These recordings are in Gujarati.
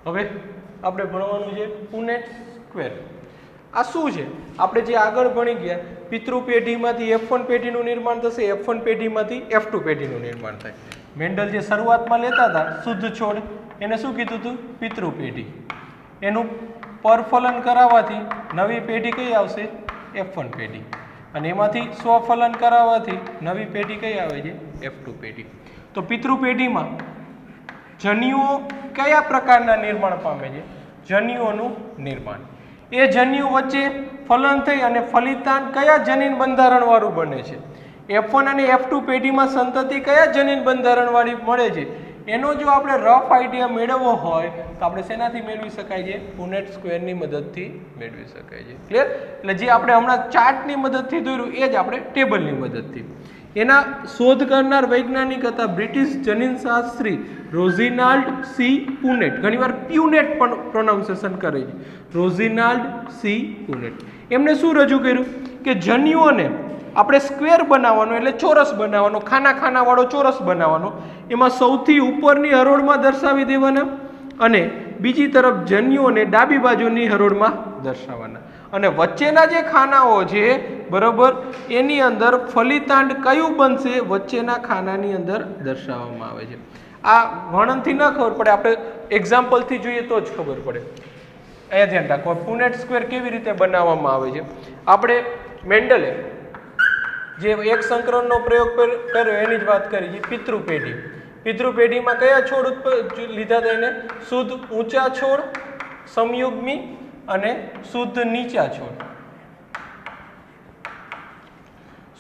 હવે આપણે ભણવાનું છે પુનેટ સ્ક્વેર. આ શું છે? આપણે જે આગળ ભણી ગયા પિતૃ પેઢીમાંથી F1 પેઢીનું નિર્માણ થશે, F1 પેઢીમાંથી F2 પેઢીનું નિર્માણ થાય. મેન્ડલ જે શરૂઆતમાં લેતા હતા શુદ્ધ છોડ એને શું કીધું હતું? પિતૃ પેઢી. એનું પરફલન કરાવવાથી નવી પેઢી કઈ આવશે? F1 પેઢી. અને એમાંથી સ્વફલન કરાવવાથી નવી પેઢી કઈ આવે છે? F2 પેઢી. તો પિતૃ પેઢીમાં જન્યુઓ કયા પ્રકારના નિર્માણ પામે છે? જન્યુઓનું નિર્માણ. એ જન્યુ વચ્ચે ફલન થઈ અને ફલિતાંડ કયા જનીન બંધારણ વાળું બને છે? F1 અને F2 પેઢીમાં સંતતિ કયા જનીન બંધારણ વાળી મળે છે? એનો જો આપણે રફ આઈડિયા મેળવવો હોય તો આપણે શેનાથી મેળવી શકાય છે? પુનેટ સ્ક્વેરની મદદથી મેળવી શકાય છે. ક્લિયર? એટલે જે આપણે હમણાં ચાર્ટની મદદથી દોર્યું એ જ આપણે ટેબલની મદદથી. એના શોધ કરનાર વૈજ્ઞાનિક હતા બ્રિટિશ જનીનશાસ્ત્રી રોઝિનાલ્ડ સી પુનેટ. ઘણીવાર પ્યુનેટ પણ પ્રોનાઉન્સિએશન કરે છે. રોઝિનાલ્ડ સી પુનેટ. એમણે શું રજૂ કર્યું કે જન્યુઓને આપણે સ્ક્વેર બનાવવાનો એટલે ચોરસ બનાવવાનો, ખાના ખાના વાળો ચોરસ બનાવવાનો. એમાં સૌથી ઉપરની હરોળમાં દર્શાવી દેવાના અને બીજી તરફ જન્યુઓને ડાબી બાજુની હરોળમાં દર્શાવવાના. અને વચ્ચેના જે ખાનાઓ છે બરોબર એની અંદર ફલિતાંડ કયું બનશે વચ્ચેના ખાનાની અંદર દર્શાવવામાં આવે છે. આ વર્ણનથી ન ખબર પડે, આપણે એક્ઝામ્પલથી જોઈએ તો જ ખબર પડે. અહીંયા ધ્યાન રાખો પુનેટ સ્ક્વેર કેવી રીતે બનાવવામાં આવે છે. આપણે મેન્ડલે જે એક સંકરણનો પ્રયોગ કર્યો એની જ વાત કરી છે. પિતૃ પેઢી. પિતૃ પેઢીમાં કયા છોડ લીધા હતા એને? શુદ્ધ ઊંચા છોડ, સમયુગ્મી અને શુદ્ધ નીચા છોડ.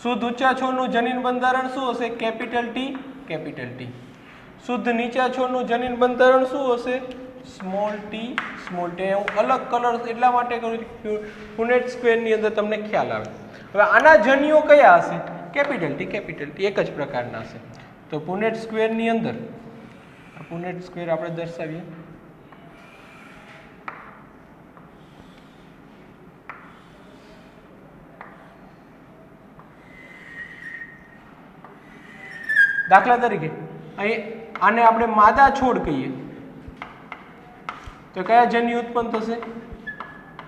શુદ્ધ ઊંચા છોડનું જનીન બંધારણ શું હશે? Capital T, capital T. શુદ્ધ નીચા છોડનું જનીન બંધારણ શું હશે? Small T, small T. હું અલગ કલર એટલા માટે કરું છું પુનેટ સ્ક્વેરની અંદર તમને ખ્યાલ આવે. હવે આના જન્યુઓ કયા હશે? Capital T, capital T. એક જ પ્રકારના હશે. તો પુનેટ સ્ક્વેરની અંદર પુનેટ સ્ક્વેર આપણે દર્શાવીએ. દાખલા તરીકે અહીં આને આપણે માદા છોડ કહીએ તો કયા જન્યુ ઉત્પન્ન થશે?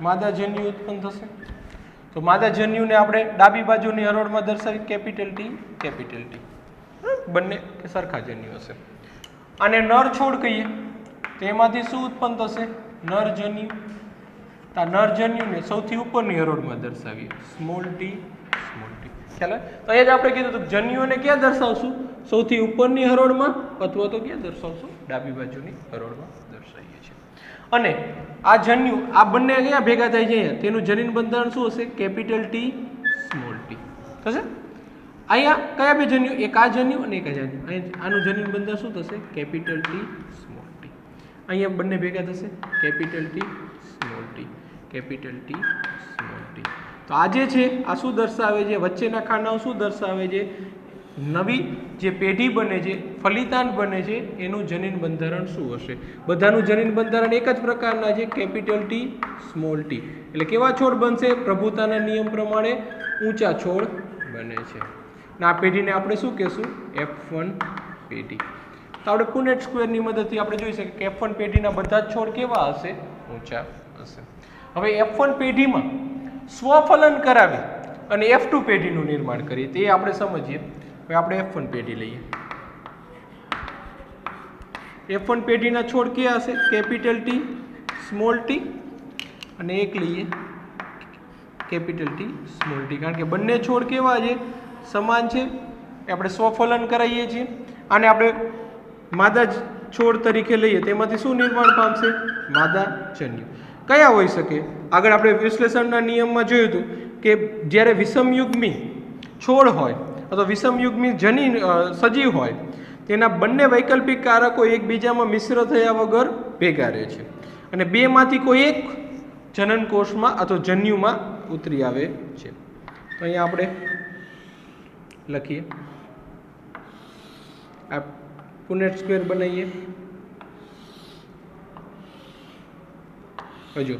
માદા જન્યુ ઉત્પન્ન થશે. તો માદા જન્યુને આપણે ડાબી બાજુની હરોળમાં દર્શાવી કેપિટલ ટી, કેપિટલ ટી. બંને સરખા જન્યુ હશે. આને નર છોડ કહીએ તો એમાંથી શું ઉત્પન્ન થશે? નર જન્યુ. આ નર જન્યુને સૌથી ઉપરની હરોળમાં દર્શાવીએ સ્મોલ ટી, સ્મોલ ટી. ખ્યાલ આવે? તો અહીંયા જ આપણે કીધું હતું જન્યુઓને ક્યાં દર્શાવશું? સૌથી ઉપરની હરોળમાં અથવા તો ક્યાં દર્શાવશું? ડાબી બાજુની હરોળમાં દર્શાવીએ છીએ. અને આ જન્યુ આ બંને ક્યાં ભેગા થાય છે? અહીંયા તેનું જનીન બંધારણ શું હશે? કેપિટલ ટી, સ્મોલ ટી થશે. અહીંયા કયા બે જન્યુ? એક આ જન્યુ અને એક આ જન્યુ. અહીંયા આનું જનીન બંધારણ શું થશે? Capital T, small T. અહીંયા બંને ભેગા થશે capital T, small T, capital T, small T. તો આ જે છે આ શું દર્શાવે છે? વચ્ચેના ખાનાઓ શું દર્શાવે છે? નવી જે પેઢી બને છે, ફલિતાંડ બને છે એનું જનીન બંધારણ શું હશે? બધાનું જનીન બંધારણ એક જ પ્રકારના છે કેપિટલ ટી, સ્મોલ ટી. એટલે કેવા છોડ બનશે? પ્રભુતાના નિયમ પ્રમાણે ઊંચા છોડ બને છે. અને આ પેઢીને આપણે શું કહેશું? F1 પેઢી. તો આપણે પુનેટ સ્ક્વેરની મદદથી આપણે જોઈ શકીએ કે F1 પેઢીના બધા જ છોડ કેવા હશે? ઊંચા હશે. હવે F1 પેઢીમાં સ્વફલન કરાવી અને F2 પેઢીનું નિર્માણ કરીએ તે આપણે સમજીએ. હવે આપણે F1 પેઢી લઈએ. F1 પેઢીના છોડ કયા હશે? Capital T, small T. અને એક લઈએ કેપિટલ ટી, સ્મોલ ટી. કારણ કે બંને છોડ કેવા છે? સમાન છે. આપણે સ્વફલન કરાવીએ છીએ. આને આપણે માદા છોડ તરીકે લઈએ તેમાંથી શું નિર્માણ પામશે? માદા જન્યુ. કયા હોઈ શકે? આગળ આપણે વિશ્લેષણના નિયમમાં જોયું હતું કે જ્યારે વિષમયુગ્મી છોડ હોય અથવા વિષમયુગ્મી જનીન સજીવ હોય તેના બંને વૈકલ્પિક કારકો એકબીજામાં મિશ્ર થયા વગર ભેગા રહે છે અને બેમાંથી કોઈ એક જનન કોષમાં અથવા જન્યુમાં ઉતરી આવે છે. તો અહીંયા આપણે લખીએ. આ પુનેટ સ્ક્વેર બનાવીએ. હજુ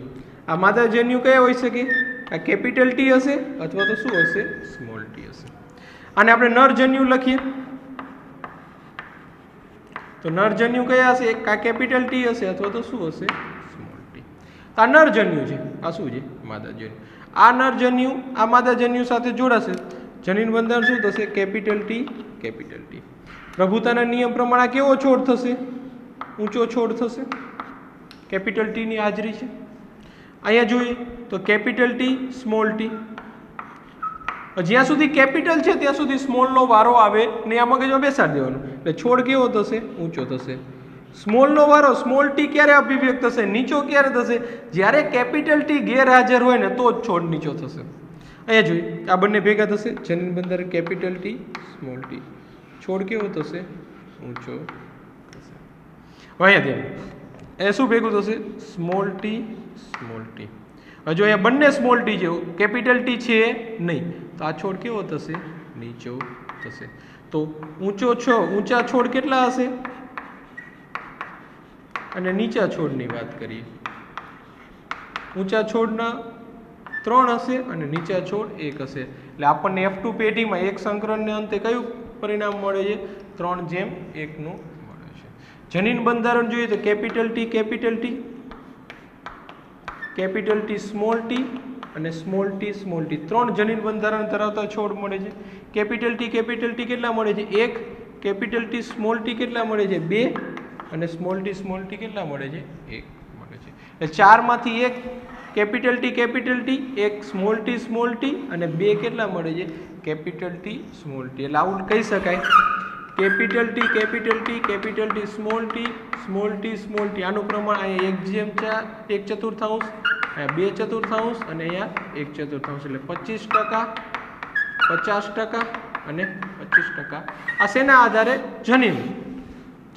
આ માદા જન્યુ કયા હોઈ શકે? આ કેપિટલ ટી હશે અથવા તો શું હશે? સ્મોલ ટી હશે. આને આપણે નર જન્યુ લખીએ તો નરજન્યુ કયા હશે? એક આ કેપિટલ ટી હશે અથવા તો શું હશે? Small T. આ નરજન્યુ છે, આ શું છે? માદાજન્યુ. આ નરજન્યુ આ માદાજન્યુ સાથે જોડાશે, જનીન બંધારણ શું થશે? Capital T capital T. પ્રભુતાના નિયમ પ્રમાણે કેવો છોડ થશે? ઊંચો છોડ થશે. કેપિટલ ટી ની હાજરી છે. અહીંયા જોઈએ તો કેપિટલ ટી સ્મોલ ટી. જ્યાં સુધી કેપિટલ છે ત્યાં સુધી સ્મોલનો વારો આવે ને આ મગજમાં બેસાડી દેવાનું, એટલે છોડ કેવો થશે? ઊંચો થશે. સ્મોલનો વારો સ્મોલ ટી ક્યારે અભિવ્યક્ત થશે? નીચો ક્યારે થશે? જ્યારે કેપિટલ ટી ગેરહાજર હોય ને તો જ છોડ નીચો થશે. અહીંયા જોઈએ આ બંને ભેગા થશે, જનીન બંધારણ કેપિટલ ટી સ્મોલ ટી. છોડ કેવો થશે? ઊંચો થશે. હવે અહીંયા ધ્યાન, એ શું ભેગું થશે? Small T small T. હવે જો અહીંયા બંને સ્મોલ ટી છે, કેપિટલ ટી છે નહીં, તો આ છોડ કેવો થશે? નીચો થશે. તો ઊંચા છોડ કેટલા હશે? અને નીચા છોડની વાત કરીએ, ઊંચા છોડના 3 હશે અને નીચા છોડ 1 હશે. એટલે આપણને F2 પેઢીમાં એક સંકરણને અંતે કયું પરિણામ મળે છે? 3:1 નું મળે છે. જનીન બંધારણ જોઈએ તો capital T capital T small T અને સ્મોલ ટી સ્મોલ ટી, 3 જનીન બંધારણ ધરાવતા છોડ મળે છે. કેપિટલ ટી કેટલા મળે છે? 1. કેપિટલ ટી સ્મોલ ટી કેટલા મળે છે? 2. અને સ્મોલ ટી કેટલા મળે છે? 1 મળે છે. એટલે 4 માંથી 1 કેપિટલ ટી 1 સ્મોલ ટી અને 2 કેટલા મળે છે? Capital T small T. એટલે આવું કહી શકાય કેપિટલ ટી સ્મોલ ટી. આનું પ્રમાણ અહીંયા 1/4, 2/4 અને અહીંયા 1/4, એટલે 25%, 50% અને 25%. આ શેના આધારે?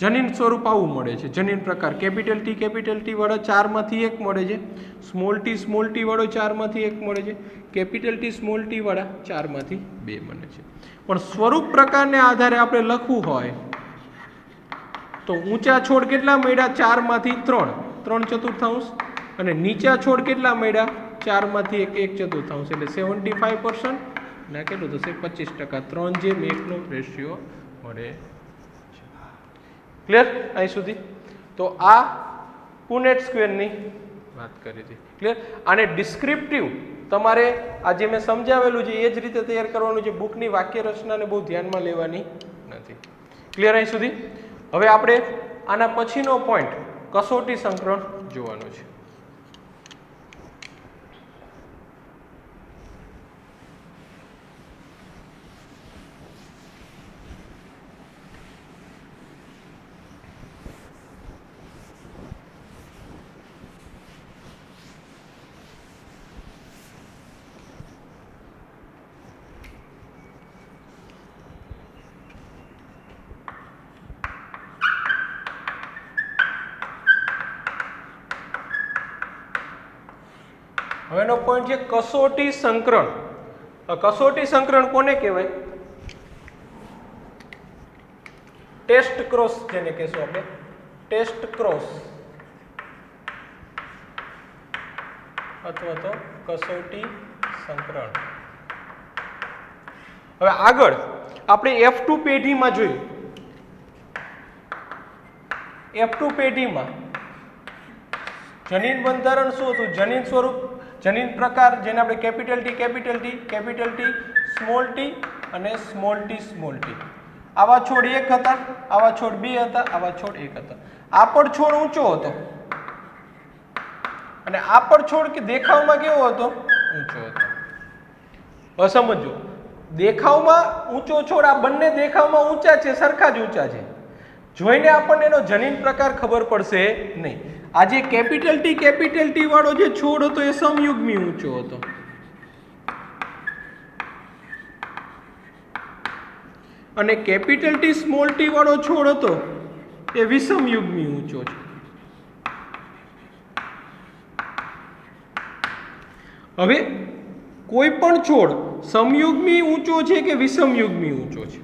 જનીન સ્વરૂપ આવું મળે છે. જનીન પ્રકાર કેપિટલ ટી વાળો 4 માંથી 1 મળે છે, સ્મોલ ટી વાળો 4 માંથી 1 મળે છે, કેપિટલ ટી સ્મોલ ટી વાળા 4 માંથી 2 મળે છે. પણ સ્વરૂપ પ્રકારને આધારે આપણે લખવું હોય તો ઊંચા છોડ કેટલા મળ્યા? 4 માંથી 3/4, અને નીચા છોડ કેટલા મળ્યા? 4 માંથી 1/4, એટલે 75% ના કેટલું થશે? 25%. 3:1 નો રેશિયો મળે. ક્લિયર અહીં સુધી? તો આ પુનેટ સ્ક્વેરની વાત કરી હતી. ક્લિયર? આને ડિસ્ક્રિપ્ટિવ તમારે આજે મેં સમજાવેલું છે એ જ રીતે તૈયાર કરવાનું છે. બુકની વાક્ય રચનાને બહુ ધ્યાનમાં લેવાની નથી. ક્લિયર અહીં સુધી? હવે આપણે આના પછીનો પોઈન્ટ કસોટી સંકરણ જોવાનો છે. હવેનો પોઈન્ટ છે કસોટી સંકરણ. કસોટી સંકરણ કોને કહેવાય? ટેસ્ટ ક્રોસ જેને કહેશું આપણે, ટેસ્ટ ક્રોસ અથવા તો કસોટી સંકરણ. હવે આગળ આપણે F2 પેઢીમાં જોયું. F2 પેઢીમાં જનીન બંધારણ શું હતું? જનીન સ્વરૂપ, જનીન પ્રકાર જેને આપણે કેપિટલ ટી સ્મોલ ટી અને સ્મોલ ટી. આવા છોડ 1 હતા, આવા છોડ 2 હતા, આવા છોડ 1 હતા. આ પણ છોડ ઊંચો હતો અને આ પણ છોડ કે દેખાવમાં કેવો હતો? ઊંચો હતો. હવે સમજો, દેખાવમાં ઊંચો છોડ, આ બંને દેખાવમાં ઊંચા છે, સરખા જ ઊંચા છે. જોઈને આપણને એનો જનીન પ્રકાર ખબર પડશે નહીં. આજે કેપિટલ ટી વાળો જે છોડ હતો એ સમયુગ્મી ઊંચો હતો, અને કેપિટલ ટી સ્મોલ ટી વાળો છોડ હતો એ વિષમયુગ્મી ઊંચો છે. હવે કોઈ પણ છોડ સમયુગ્મી ઊંચો છે કે વિષમયુગ્મી ઊંચો છે,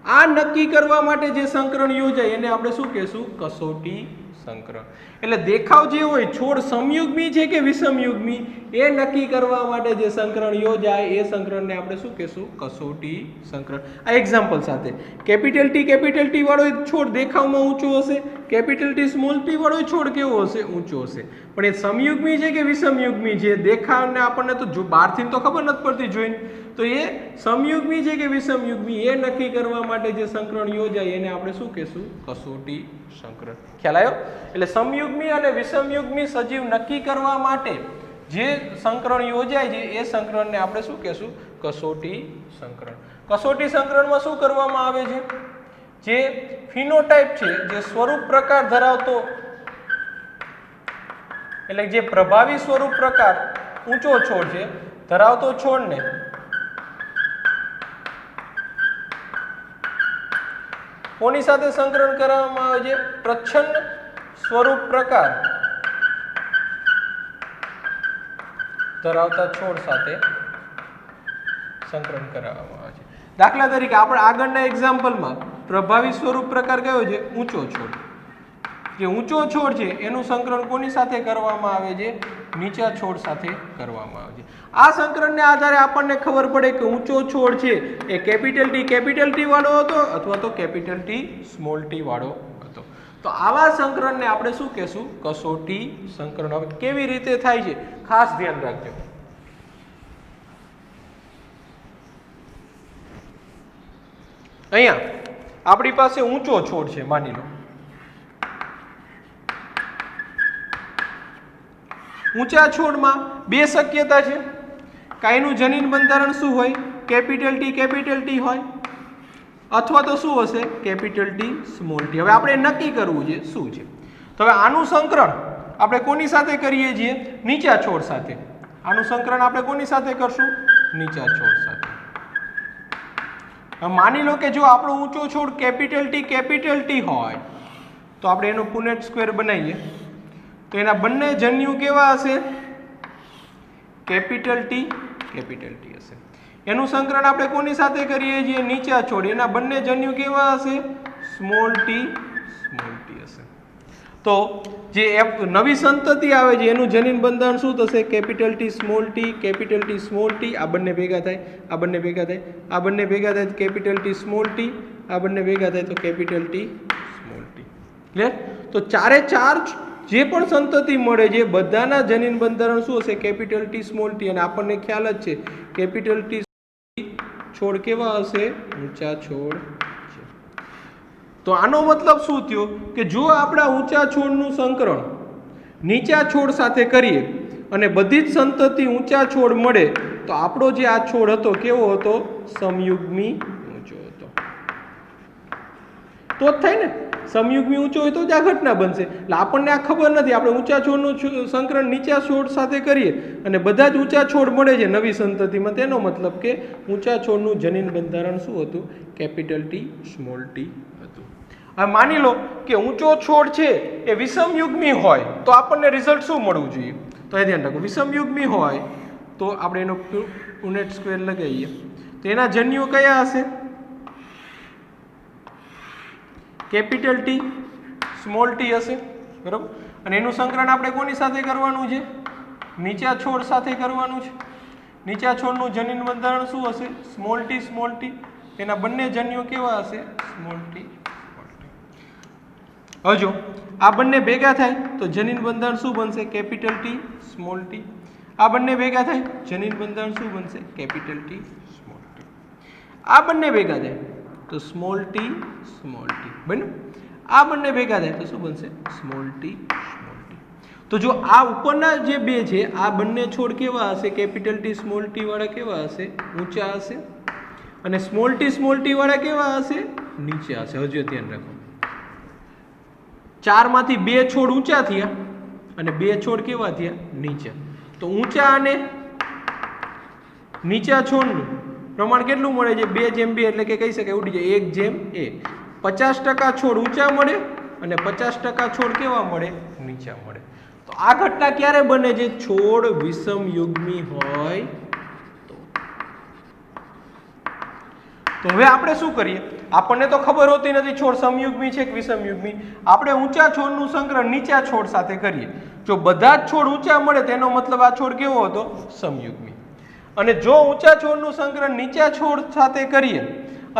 આ નક્કી કરવા માટે જે સંકરણ યોજાય એને આપણે શું કહેશું? કસોટી સંકરણ. એટલે દેખાવ જે હોય છોડ સમયુગ્મી છે કે વિષમયુગ્મી એ નક્કી કરવા માટે જે સંકરણ યોજાય એ સંકરણને આપણે શું કહેશું? કસોટી સંકરણ. આ એક્ઝામ્પલ સાથે કેપિટલ ટી વાળો છોડ દેખાવમાં ઊંચો હશે, કેપિટલ ટી વાળો છોડ કેવો હશે? ઊંચો હશે. પણ એ સમયુગ્મી છે કે વિષમયુગ્મી છે? દેખાવને આપણને તો જો બહારથી તો ખબર નથી પડતી જોઈને, તો એ સમયુગ્મી છે કે વિષમયુગ્મી એ નક્કી કરવા માટે જે સંકરણ યોજાય એને આપણે શું કહેશું? કસોટી સંકરણ. ખ્યાલ આવ્યો? એટલે સમયુગ્મી અને વિષમયુગ્મી સજીવ નક્કી કરવા માટે જે સંકરણ યોજાય છે એ સંકરણને આપણે શું કહેશું? કસોટી સંકરણ. કસોટી સંકરણમાં શું કરવામાં આવે છે? જે ફિનોટાઇપ છે, જે સ્વરૂપ પ્રકાર ધરાવતો, એટલે જે પ્રભાવી સ્વરૂપ પ્રકાર ઊંચો છોડ છે ધરાવતો છોડને કોની સાથે સંકરણ કરવામાં આવે છે? પ્રચ્છન્ન સ્વરૂપ પ્રકાર ધરાવતા છોડ સાથે સંકરણ કરાવવામાં આવે છે. દાખલા તરીકે આપણે આગળના એક્ઝામ્પલમાં પ્રભાવી સ્વરૂપ પ્રકાર કયો છે? ઊંચો છોડ. જે ઊંચો છોડ છે એનું સંકરણ કોની સાથે કરવામાં આવે છે? નીચા છોડ સાથે કરવામાં આવે છે. આ સંકરણને આધારે આપણને ખબર પડે કે ઊંચો છોડ છે એ કેપિટલ ટી વાળો હતો અથવા તો કેપિટલ ટી વાળો હતો. તો આવા સંકરણને આપણે શું કહેશું? કસોટી સંકરણ. હવે કેવી રીતે થાય છે ખાસ ધ્યાન રાખજો. અહીંયા આપણી પાસે ઊંચો છોડ છે, માની લો. ઊંચા છોડમાં બે શક્યતા છે. કાંઈનું જનીન બંધારણ શું હોય? કેપિટલ ટી હોય, અથવા તો શું હશે? Capital T. હવે આપણે નક્કી કરવું છે શું છે. તો હવે આનું સંકરણ આપણે કોની સાથે કરીએ છીએ? નીચા છોડ સાથે. આનું સંકરણ આપણે કોની સાથે કરશું? નીચા છોડ સાથે. માની લો કે જો આપણો ઊંચો છોડ કેપિટલ ટી હોય તો આપણે એનો પુનેટ સ્ક્વેર બનાવીએ તો એના બંને જન્યુ કેવા હશે? કેપિટલ ટી હશે. એનું સંકરણ આપણે કોની સાથે કરીએ છીએ? નીચા છોડ. એના બંને જન્યુ કેવા હશે? સ્મોલ ટી હશે. તો જે નવી સંતતિ આવે છે એનું જનીન બંધારણ શું થશે? Capital T small T. આ બંને ભેગા થાય, આ બંને ભેગા થાય, આ બંને ભેગા થાય કેપિટલ ટી સ્મોલ ટી. આ બંને ભેગા થાય તો capital T small T. Clear? તો ચારે ચાર જે પણ સંતતિ મળે છે બધાના જનીન બંધારણ શું હશે? Capital T small T. અને આપણને ખ્યાલ જ છે કેપિટલ ટી છોડ કેવા હશે? ઊંચા છોડ છે. તો આનો મતલબ શું થયો કે જો આપણા ઊંચા છોડનું સંકરણ નીચા છોડ સાથે કરીએ અને બધી જ સંતતિ ઊંચા છોડ મળે તો આપણો જે આ છોડ હતો કેવો હતો? સમયુગ્મી ઊંચો હતો. તો જ થાય ને. સમયુગ્મી ઊંચો હોય તો જ આ ઘટના બનશે. એટલે આપણને આ ખબર નથી. આપણે ઊંચા છોડનું સંકરણ નીચા છોડ સાથે કરીએ અને બધા જ ઊંચા છોડ મળે છે નવી સંતતિમાં, તેનો મતલબ કે ઊંચા છોડનું જનીન બંધારણ શું હતું? કેપિટલ ટી સ્મોલ ટી હતું. હવે માની લો કે ઊંચો છોડ છે એ વિષમયુગ્મી હોય તો આપણને રિઝલ્ટ શું મળવું જોઈએ? તો એ ધ્યાન રાખો. વિષમયુગ્મી હોય તો આપણે એનો પુનેટ સ્ક્વેર લગાવીએ તો એના જન્યુઓ કયા હશે? કેપિટલ ટી સ્મોલ ટી હશે, બરાબર. અને એનું સંકરણ આપણે કોની સાથે કરવાનું છે? નીચા છોડ સાથે કરવાનું છે. નીચા છોડનું જનીન બંધારણ શું હશે? Small T. એના બંને જન્યુઓ કેવા હશે? Small T. હવે જો આ બંને ભેગા થાય તો જનીન બંધારણ શું બનશે? Capital T small T. આ બંને ભેગા થાય જનીન બંધારણ શું બનશે? Capital T small T. આ બંને ભેગા થાય તો સ્મોલ ટી બન્યું. આ બંને ભેગા થાય તો શું બનશે? Small T. તો જો આ ઉપરના જે બે છે આ બંને છોડ કેવા હશે? કેપિટલ ટી સ્મોલ ટી વાળા કેવા હશે? ઊંચા હશે. અને સ્મોલ ટી વાળા કેવા હશે? નીચા હશે. હજુ ધ્યાન રાખો. 4 માંથી 2 છોડ ઊંચા થયા અને 2 છોડ કેવા થયા? નીચા. તો ઊંચા અને નીચા છોડનું પ્રમાણ કેટલું મળે છે? 2:2 એટલે કે કહી શકાય ઉડી જાય 1:a. 50% છોડ ઊંચા મળે અને 50% છોડ કેવા મળે? નીચા મળે. તો આ ઘટના ક્યારે બને છે? છોડ વિષમયુગ્મી હોય તો હવે આપણે શું કરીએ? આપણને તો ખબર હોતી નથી છોડ સમયુગ્મી છે કે વિષમયુગ્મી. આપણે ઊંચા છોડનું સંકરણ નીચા છોડ સાથે કરીએ. જો બધા જ છોડ ઊંચા મળે તેનો મતલબ આ છોડ કેવો હતો? સમયુગ્મી. અને જો ઊંચા છોડનું સંકરણ નીચા છોડ સાથે કરીએ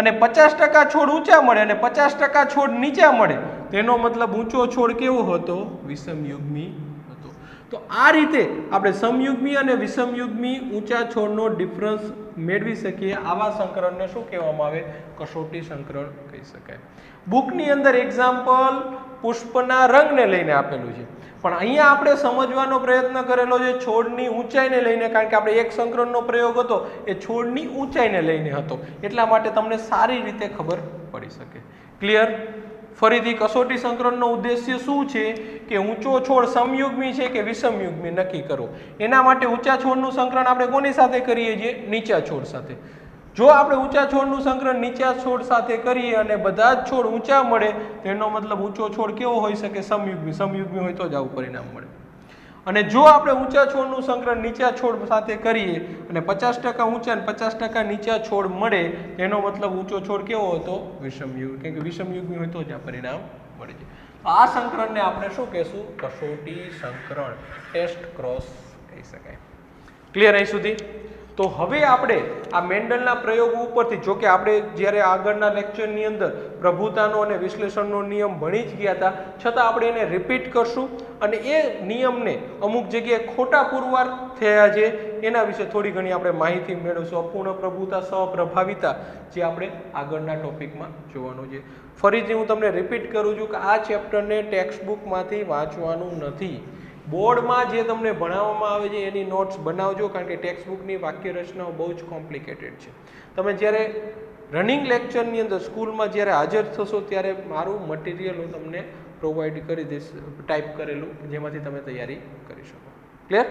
અને 50% છોડ ઊંચા મળે અને 50% છોડ નીચા મળે તેનો મતલબ ઊંચો છોડ કેવો હતો? વિષમયુગ્મી હતો. તો આ રીતે આપણે સમયુગ્મી અને વિષમયુગ્મી ઊંચા છોડનો ડિફરન્સ મેળવી શકીએ. આવા સંકરણને શું કહેવામાં આવે? કસોટી સંકરણ કહી શકાય. બુકની અંદર એક્ઝામ્પલ પુષ્પના રંગને લઈને આપેલું છે, પણ અહીંયા આપણે સમજવાનો પ્રયત્ન કરેલો છે છોડની ઊંચાઈને લઈને, કારણ કે આપણે એક સંકરણનો પ્રયોગ હતો એ છોડની ઊંચાઈને લઈને હતો, એટલા માટે તમને સારી રીતે ખબર પડી શકે. ક્લિયર? ફરીથી કસોટી સંકરણનો ઉદ્દેશ્ય શું છે કે ઊંચો છોડ સમયુગ્મી છે કે વિષમયુગ્મી નક્કી કરો. એના માટે ઊંચા છોડનું સંકરણ આપણે કોની સાથે કરીએ છીએ? નીચા છોડ સાથે. જો આપણે ઊંચા છોડનું સંકરણ નીચા છોડ સાથે કરીએ અને બધા જ છોડ ઊંચા મળે તેનો મતલબ ઊંચો છોડ કેવો હોઈ શકે? સમયુગ્મી. સમયુગ્મી હોય તો જ આવું પરિણામ મળે. અને જો આપણે ઊંચા છોડનું સંકરણ નીચા છોડ સાથે કરીએ અને 50% ઊંચા અને 50% નીચા છોડ મળે તેનો મતલબ ઊંચો છોડ કેવો હતો? વિષમયુગ્મી. કેમ કે વિષમયુગ્મી હોય તો જ આ પરિણામ મળે છે. આ સંકરણને આપણે શું કહેશું? કસોટી સંકરણ, ટેસ્ટ ક્રોસ કહી શકાય. ક્લિયર અહીં સુધી? તો હવે આપણે આ મેન્ડલના પ્રયોગો ઉપરથી, જો કે આપણે જ્યારે આગળના લેક્ચરની અંદર પ્રભુતાનો અને વિશ્લેષણનો નિયમ ભણી જ ગયા હતા, છતાં આપણે એને રિપીટ કરશું અને એ નિયમને અમુક જગ્યાએ ખોટા પુરવાર થયા છે એના વિશે થોડી ઘણી આપણે માહિતી મેળવશું. અપૂર્ણ પ્રભુતા, સહપ્રભાવિતા, જે આપણે આગળના ટોપિકમાં જોવાનું છે. ફરીથી હું તમને રિપીટ કરું છું કે આ ચેપ્ટરને ટેક્સ્ટ બુકમાંથી વાંચવાનું નથી. બોર્ડમાં જે તમને ભણાવવામાં આવે છે એની નોટ્સ બનાવજો, કારણ કે ટેક્સ્ટ બુકની વાક્ય રચનાઓ બહુ જ કોમ્પ્લિકેટેડ છે. તમે જ્યારે રનિંગ લેક્ચરની અંદર સ્કૂલમાં જ્યારે હાજર થશો ત્યારે મારું મટીરિયલ હું તમને પ્રોવાઈડ કરી દઈશ, ટાઈપ કરેલું, જેમાંથી તમે તૈયારી કરી શકો. ક્લિયર?